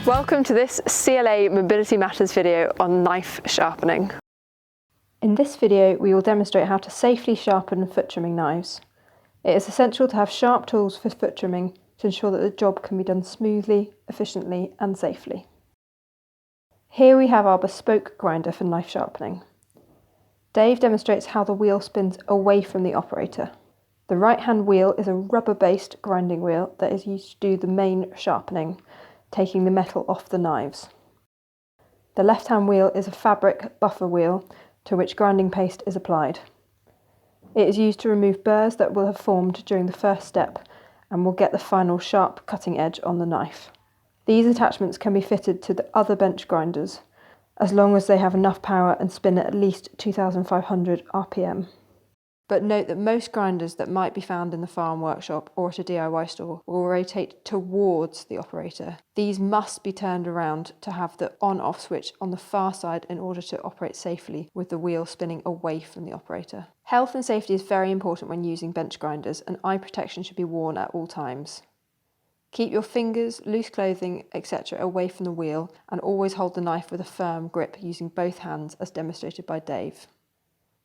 Welcome to this CLA Mobility Matters video on knife sharpening. In this video we will demonstrate how to safely sharpen foot trimming knives. It is essential to have sharp tools for foot trimming to ensure that the job can be done smoothly, efficiently and safely. Here we have our bespoke grinder for knife sharpening. Dave demonstrates how the wheel spins away from the operator. The right hand wheel is a rubber-based grinding wheel that is used to do the main sharpening, taking the metal off the knives. The left hand wheel is a fabric buffer wheel to which grinding paste is applied. It is used to remove burrs that will have formed during the first step and will get the final sharp cutting edge on the knife. These attachments can be fitted to the other bench grinders as long as they have enough power and spin at least 2500 RPM. But note that most grinders that might be found in the farm workshop or at a DIY store will rotate towards the operator. These must be turned around to have the on-off switch on the far side in order to operate safely with the wheel spinning away from the operator. Health and safety is very important when using bench grinders, and eye protection should be worn at all times. Keep your fingers, loose clothing, etc. away from the wheel, and always hold the knife with a firm grip using both hands as demonstrated by Dave.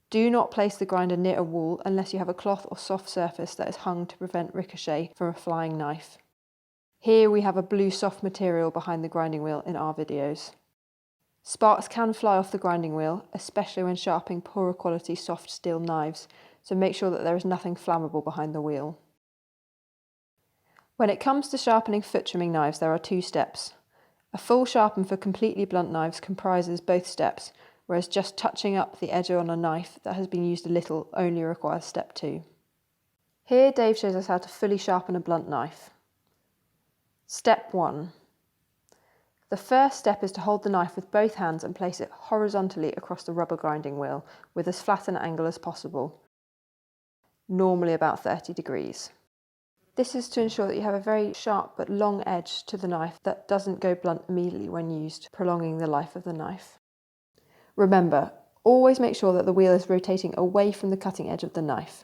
Do not place the grinder near a wall unless you have a cloth or soft surface that is hung to prevent ricochet from a flying knife. Here we have a blue soft material behind the grinding wheel in our videos. Sparks can fly off the grinding wheel, especially when sharpening poorer quality soft steel knives, so make sure that there is nothing flammable behind the wheel. When it comes to sharpening foot trimming knives, there are two steps. A full sharpen for completely blunt knives comprises both steps, whereas just touching up the edge on a knife that has been used a little only requires step 2. Here Dave shows us how to fully sharpen a blunt knife. Step 1. The first step is to hold the knife with both hands and place it horizontally across the rubber grinding wheel with as flat an angle as possible, normally about 30 degrees. This is to ensure that you have a very sharp but long edge to the knife that doesn't go blunt immediately when used, prolonging the life of the knife. Remember, always make sure that the wheel is rotating away from the cutting edge of the knife.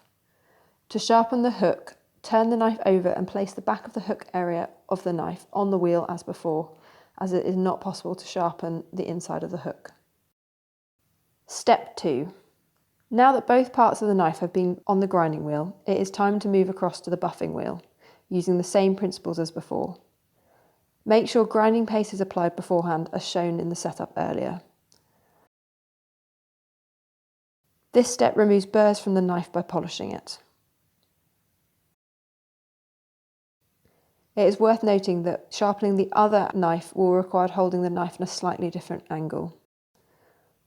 To sharpen the hook, turn the knife over and place the back of the hook area of the knife on the wheel as before, as it is not possible to sharpen the inside of the hook. Step 2. Now that both parts of the knife have been on the grinding wheel, it is time to move across to the buffing wheel, using the same principles as before. Make sure grinding paste is applied beforehand as shown in the setup earlier. This step removes burrs from the knife by polishing it. It is worth noting that sharpening the other knife will require holding the knife in a slightly different angle.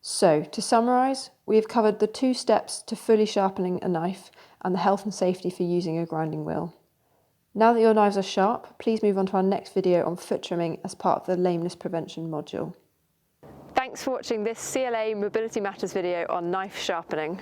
So, to summarise, we have covered the 2 steps to fully sharpening a knife and the health and safety for using a grinding wheel. Now that your knives are sharp, please move on to our next video on foot trimming as part of the lameness prevention module. Thanks for watching this CLA Mobility Matters video on knife sharpening.